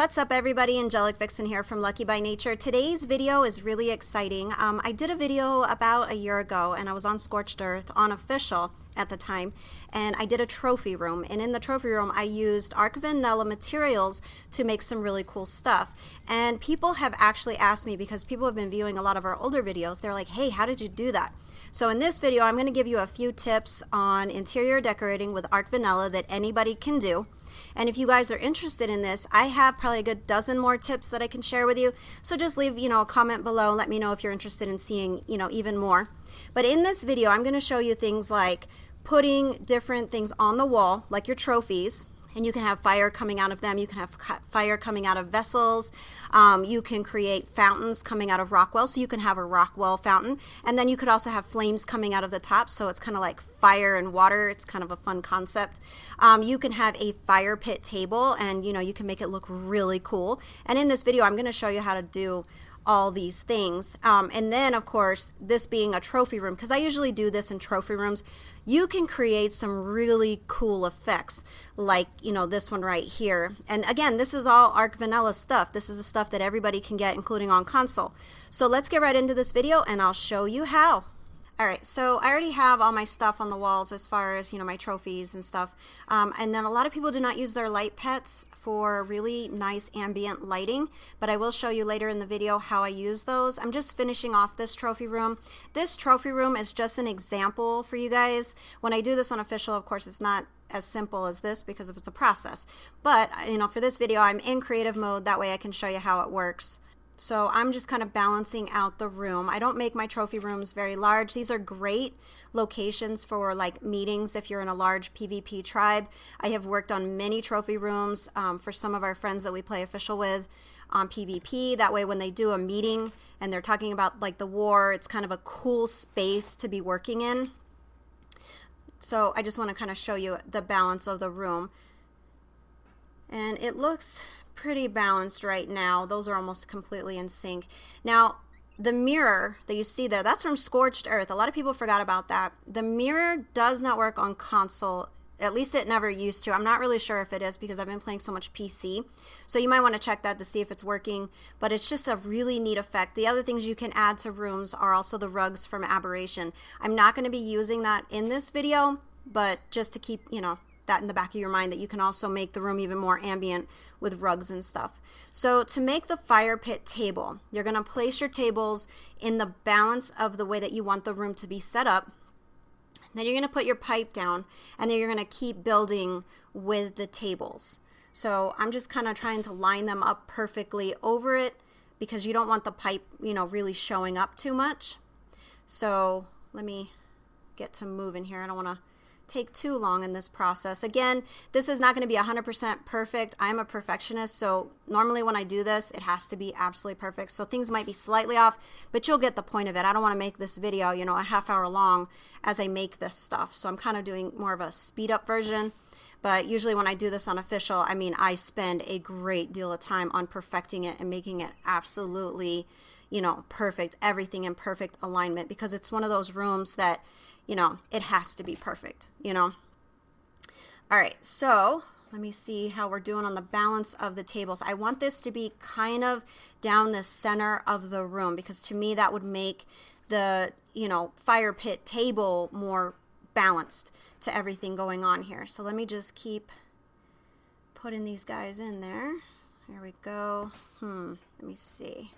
what's up everybody? Angelic Vixen here from Lucky by Nature. Today's video is really exciting. I did a video about a year ago and I was on Scorched Earth on Official at the time, and I did a trophy room, and in the trophy room I used Arc Vanilla materials to make some really cool stuff. And people have actually asked me, because people have been viewing a lot of our older videos, they're like, hey, how did you do that? So in this video I'm going to give you a few tips on interior decorating with Arc Vanilla that anybody can do. And if you guys are interested in this, I have probably a good dozen more tips that I can share with you. So just leave, a comment below. Let me know if you're interested in seeing, even more. But in this video, I'm going to show you things like putting different things on the wall, like your trophies. And you can have fire coming out of them. You can have fire coming out of vessels. You can create fountains coming out of Rockwell. So you can have a Rockwell fountain. And then you could also have flames coming out of the top. So it's kind of like fire and water. It's kind of a fun concept. You can have a fire pit table, and you can make it look really cool. And in this video, I'm going to show you how to do all these things. And then of course, this being a trophy room, because I usually do this in trophy rooms, you can create some really cool effects like this one right here. And again, this is all Arc Vanilla stuff. This is the stuff that everybody can get, including on console. So let's get right into this video and I'll show you how. Alright, so I already have all my stuff on the walls as far as, my trophies and stuff. And then a lot of people do not use their light pets for really nice ambient lighting, but I will show you later in the video how I use those. I'm just finishing off this trophy room. This trophy room is just an example for you guys. When I do this on Official, of course, it's not as simple as this because it's a process. But, for this video, I'm in creative mode. That way I can show you how it works. So I'm just kind of balancing out the room. I don't make my trophy rooms very large. These are great locations for like meetings if you're in a large PvP tribe. I have worked on many trophy rooms for some of our friends that we play Official with on PvP. That way when they do a meeting and they're talking about like the war, it's kind of a cool space to be working in. So I just want to kind of show you the balance of the room. And it looks pretty balanced right now. Those are almost completely in sync. Now, the mirror that you see there, that's from Scorched Earth. A lot of people forgot about that. The mirror does not work on console. At least it never used to. I'm not really sure if it is because I've been playing so much PC. So you might want to check that to see if it's working. But it's just a really neat effect. The other things you can add to rooms are also the rugs from Aberration. I'm not going to be using that in this video, but just to keep, that in the back of your mind, that you can also make the room even more ambient with rugs and stuff. So to make the fire pit table, you're going to place your tables in the balance of the way that you want the room to be set up. Then you're going to put your pipe down, and then you're going to keep building with the tables. So I'm just kind of trying to line them up perfectly over it because you don't want the pipe, really showing up too much. So let me get to moving here. I don't want to take too long in this process. Again, this is not going to be 100% perfect. I'm a perfectionist, so normally when I do this, it has to be absolutely perfect. So things might be slightly off, but you'll get the point of it. I don't want to make this video, a half hour long as I make this stuff. So I'm kind of doing more of a speed up version. But usually when I do this on Official, I spend a great deal of time on perfecting it and making it absolutely, perfect, everything in perfect alignment, because it's one of those rooms that it has to be perfect, All right, so let me see how we're doing on the balance of the tables. I want this to be kind of down the center of the room because to me that would make the, fire pit table more balanced to everything going on here. So let me just keep putting these guys in there. There we go. Let me see.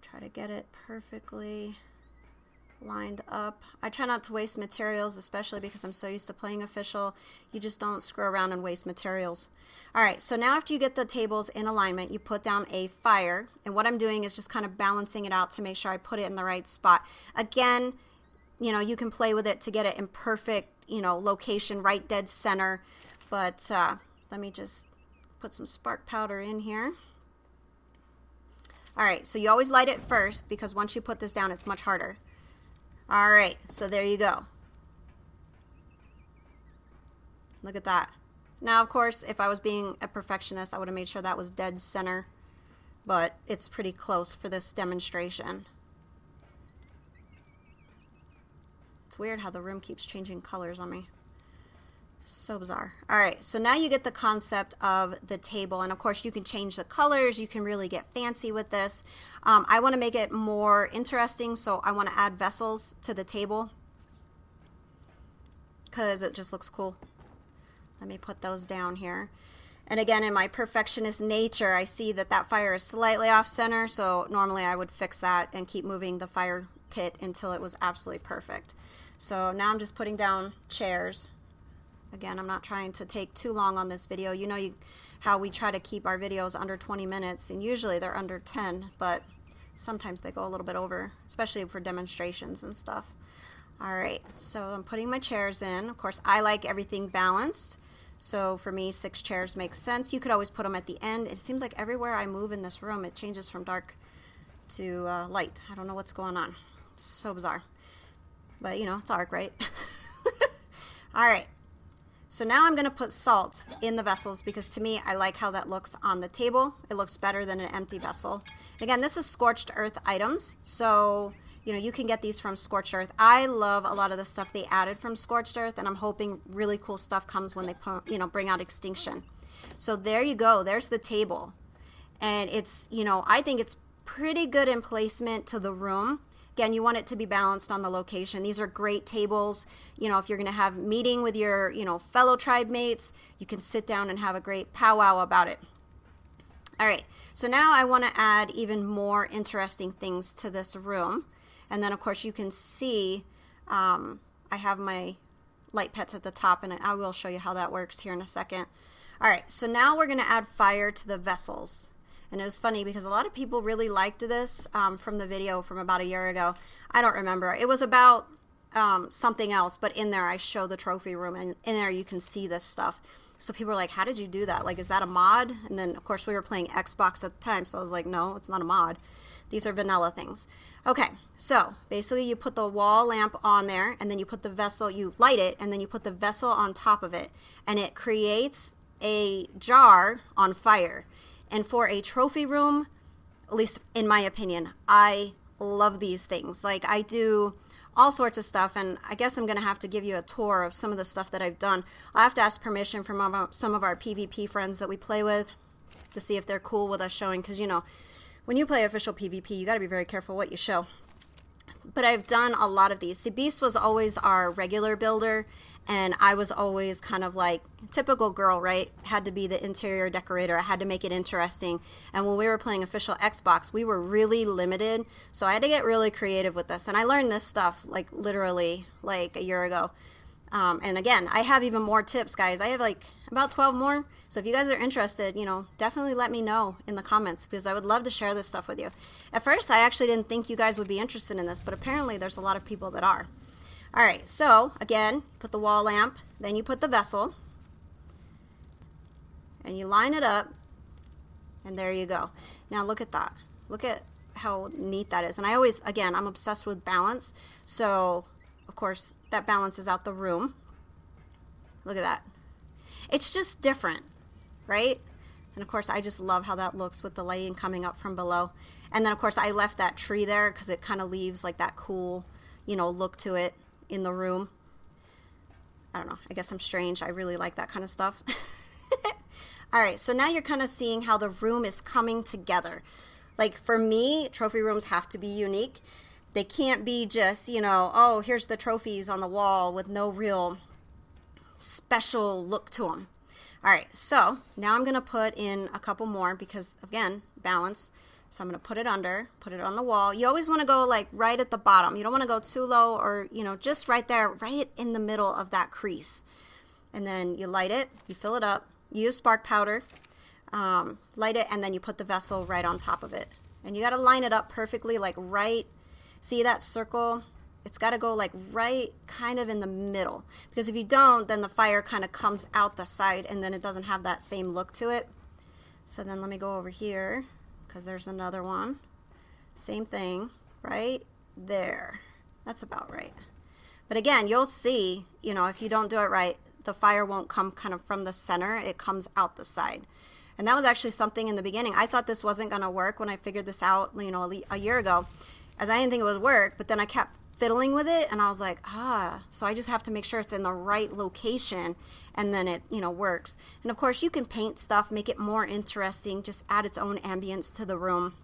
Try to get it perfectly lined up. I try not to waste materials, especially because I'm so used to playing Official. You just don't screw around and waste materials. Alright, so now after you get the tables in alignment, you put down a fire, and what I'm doing is just kind of balancing it out to make sure I put it in the right spot. Again, you can play with it to get it in perfect, location, right dead center, but let me just put some spark powder in here. Alright, so you always light it first because once you put this down, it's much harder. Alright, so there you go. Look at that. Now, of course, if I was being a perfectionist, I would have made sure that was dead center, but it's pretty close for this demonstration. It's weird how the room keeps changing colors on me. So bizarre. All right, so now you get the concept of the table, and of course you can change the colors. You can really get fancy with this. I want to make it more interesting, so I want to add vessels to the table because it just looks cool. Let me put those down here. And again, in my perfectionist nature, I see that that fire is slightly off center, so normally I would fix that and keep moving the fire pit until it was absolutely perfect. So now I'm just putting down chairs. Again, I'm not trying to take too long on this video. You know how we try to keep our videos under 20 minutes, and usually they're under 10, but sometimes they go a little bit over, especially for demonstrations and stuff. All right, so I'm putting my chairs in. Of course, I like everything balanced, so for me, 6 chairs makes sense. You could always put them at the end. It seems like everywhere I move in this room, it changes from dark to light. I don't know what's going on. It's so bizarre, but you know, it's arc, right? All right. So now I'm going to put salt in the vessels because to me, I like how that looks on the table. It looks better than an empty vessel. Again, this is scorched earth items. So, you know, you can get these from scorched earth. I love a lot of the stuff they added from scorched earth, and I'm hoping really cool stuff comes when they, you know, bring out extinction. So there you go. There's the table. And it's, you know, I think it's pretty good in placement to the room. Again, you want it to be balanced on the location. These are great tables. You know, if you're going to have meeting with your, you know, fellow tribe mates, you can sit down and have a great powwow about it. All right, so now I want to add even more interesting things to this room. And then, of course, you can see I have my light pets at the top, and I will show you how that works here in a second. All right, so now we're going to add fire to the vessels. And it was funny because a lot of people really liked this from the video from about a year ago. I don't remember. It was about something else, but in there I show the trophy room, and in there you can see this stuff. So people were like, how did you do that? Like, is that a mod? And then, of course, we were playing Xbox at the time, so I was like, no, it's not a mod. These are vanilla things. Okay, so basically you put the wall lamp on there, and then you put the vessel, you light it, and then you put the vessel on top of it, and it creates a jar on fire. And for a trophy room, at least in my opinion, I love these things. Like, I do all sorts of stuff, and I guess I'm going to have to give you a tour of some of the stuff that I've done. I'll have to ask permission from some of our PvP friends that we play with to see if they're cool with us showing, because, you know, when you play official PvP, you got to be very careful what you show. But I've done a lot of these. See, Beast was always our regular builder, and I was always kind of like typical girl, right? Had to be the interior decorator. I had to make it interesting. And when we were playing official Xbox, we were really limited. So I had to get really creative with this. And I learned this stuff like literally like a year ago. And again, I have even more tips, guys. I have like about 12 more. So if you guys are interested, you know, definitely let me know in the comments because I would love to share this stuff with you. At first, I actually didn't think you guys would be interested in this, but apparently there's a lot of people that are. All right, so again, put the wall lamp, then you put the vessel, and you line it up, and there you go. Now look at that. Look at how neat that is. And I always, again, I'm obsessed with balance. So, of course, that balances out the room. Look at that. It's just different, right? And of course, I just love how that looks with the lighting coming up from below. And then, of course, I left that tree there because it kind of leaves like that cool, you know, look to it in the room. I don't know. I guess I'm strange. I really like that kind of stuff. All right, so now you're kind of seeing how the room is coming together. Like for me, trophy rooms have to be unique. They can't be just, you know, oh, here's the trophies on the wall with no real special look to them. All right, so now I'm going to put in a couple more because, again, balance. So I'm going to put it under, put it on the wall. You always want to go like right at the bottom. You don't want to go too low or, you know, just right there, right in the middle of that crease. And then you light it, you fill it up, you use spark powder, light it, and then you put the vessel right on top of it. And you got to line it up perfectly, like right, see that circle? It's got to go like right kind of in the middle. Because if you don't, then the fire kind of comes out the side and then it doesn't have that same look to it. So then let me go over here. Because there's another one. Same thing, right there. That's about right. But again, you'll see, you know, if you don't do it right, the fire won't come kind of from the center. It comes out the side. And that was actually something in the beginning. I thought this wasn't going to work when I figured this out, you know, a year ago, as I didn't think it would work. But then I kept fiddling with it, and I was like, so I just have to make sure it's in the right location, and then it, you know, works. And of course you can paint stuff, make it more interesting, just add its own ambience to the room.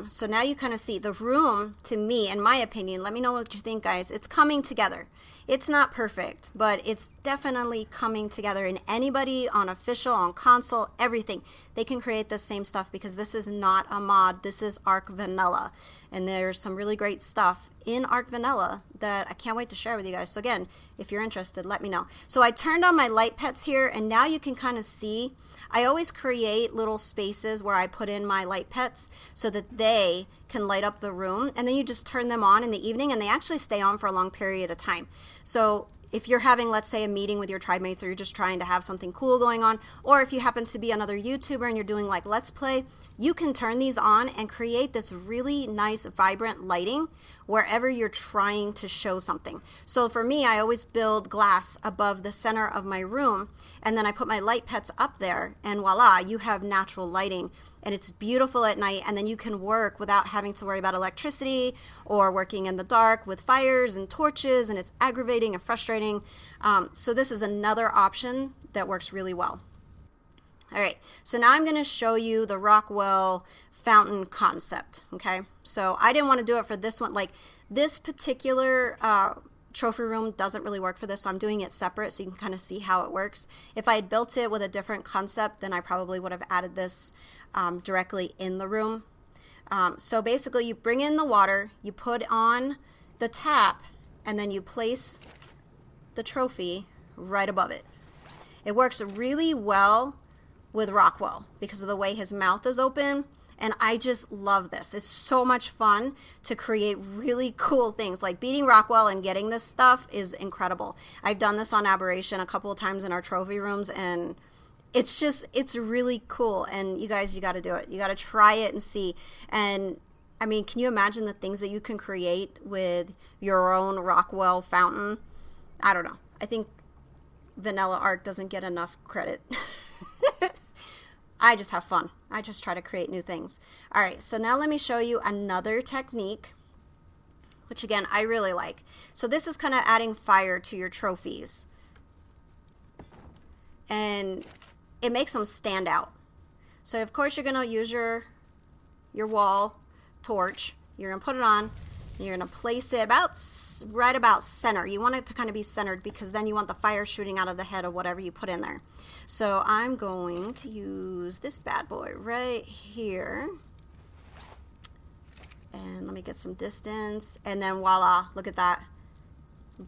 So now you kind of see the room, to me, in my opinion, let me know what you think, guys. It's coming together. It's not perfect, but it's definitely coming together. And anybody on official, on console, everything, they can create the same stuff, because this is not a mod. This is Arc Vanilla. And there's some really great stuff in Arc Vanilla that I can't wait to share with you guys. So again, if you're interested, let me know. So I turned on my light pets here, and now you can kind of see, I always create little spaces where I put in my light pets so that they can light up the room, and then you just turn them on in the evening, and they actually stay on for a long period of time. So if you're having, let's say, a meeting with your tribe mates, or you're just trying to have something cool going on, or if you happen to be another YouTuber and you're doing like Let's Play, you can turn these on and create this really nice, vibrant lighting wherever you're trying to show something. So for me, I always build glass above the center of my room, and then I put my light pets up there, and voila, you have natural lighting, and it's beautiful at night, and then you can work without having to worry about electricity or working in the dark with fires and torches, and it's aggravating and frustrating. So this is another option that works really well. All right, so now I'm going to show you the Rockwell fountain concept, okay? So I didn't want to do it for this one. Like, this particular trophy room doesn't really work for this, so I'm doing it separate so you can kind of see how it works. If I had built it with a different concept, then I probably would have added this directly in the room. So basically, you bring in the water, you put on the tap, and then you place the trophy right above it. It works really well with Rockwell because of the way his mouth is open, and I just love this. It's so much fun to create really cool things. Like, beating Rockwell and getting this stuff is incredible. I've done this on Aberration a couple of times in our trophy rooms, and it's really cool. And you guys, you got to do it. You got to try it and see. And I mean, can you imagine the things that you can create with your own Rockwell fountain? I don't know. I think vanilla art doesn't get enough credit. I just have fun. I just try to create new things. All right, so now let me show you another technique, which again, I really like. So this is kind of adding fire to your trophies, and it makes them stand out. So of course you're gonna use your wall torch. You're gonna put it on, and you're gonna place it right about center. You want it to kind of be centered, because then you want the fire shooting out of the head of whatever you put in there. So I'm going to use this bad boy right here. And let me get some distance. And then voila, look at that.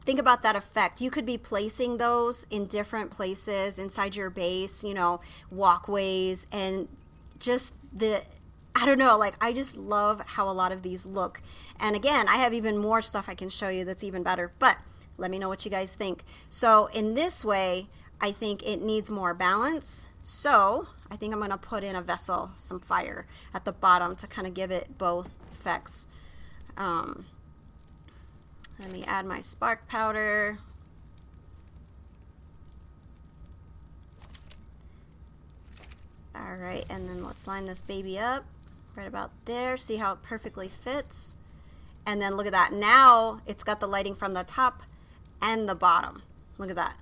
Think about that effect. You could be placing those in different places inside your base, you know, walkways, and just I don't know, like, I just love how a lot of these look. And again, I have even more stuff I can show you that's even better, but let me know what you guys think. So in this way, I think it needs more balance. So I think I'm going to put in a vessel, some fire at the bottom to kind of give it both effects. Let me add my spark powder. All right, and then let's line this baby up right about there. See how it perfectly fits? And then look at that. Now it's got the lighting from the top and the bottom. Look at that.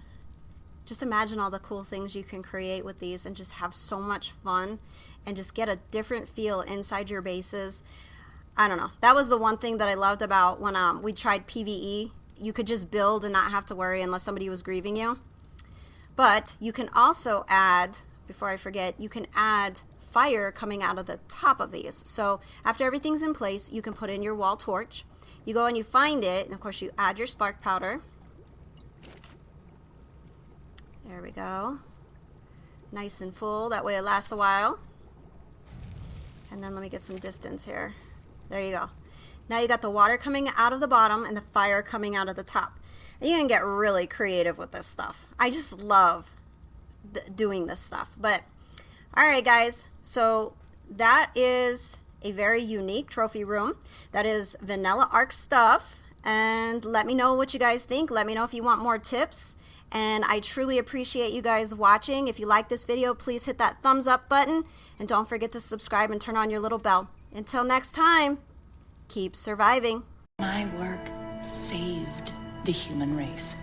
Just imagine all the cool things you can create with these, and just have so much fun and just get a different feel inside your bases. I don't know. That was the one thing that I loved about when we tried PvE. You could just build and not have to worry unless somebody was grieving you. But you can also add, before I forget, you can add fire coming out of the top of these. So after everything's in place, you can put in your wall torch. You go and you find it, and of course you add your spark powder. There we go. Nice and full. That way it lasts a while. And then let me get some distance here. There you go. Now you got the water coming out of the bottom and the fire coming out of the top. And you can get really creative with this stuff. I just love doing this stuff. But all right, guys. So that is a very unique trophy room. That is vanilla arc stuff. And let me know what you guys think. Let me know if you want more tips. And I truly appreciate you guys watching. If you like this video, please hit that thumbs up button. And don't forget to subscribe and turn on your little bell. Until next time, keep surviving. My work saved the human race.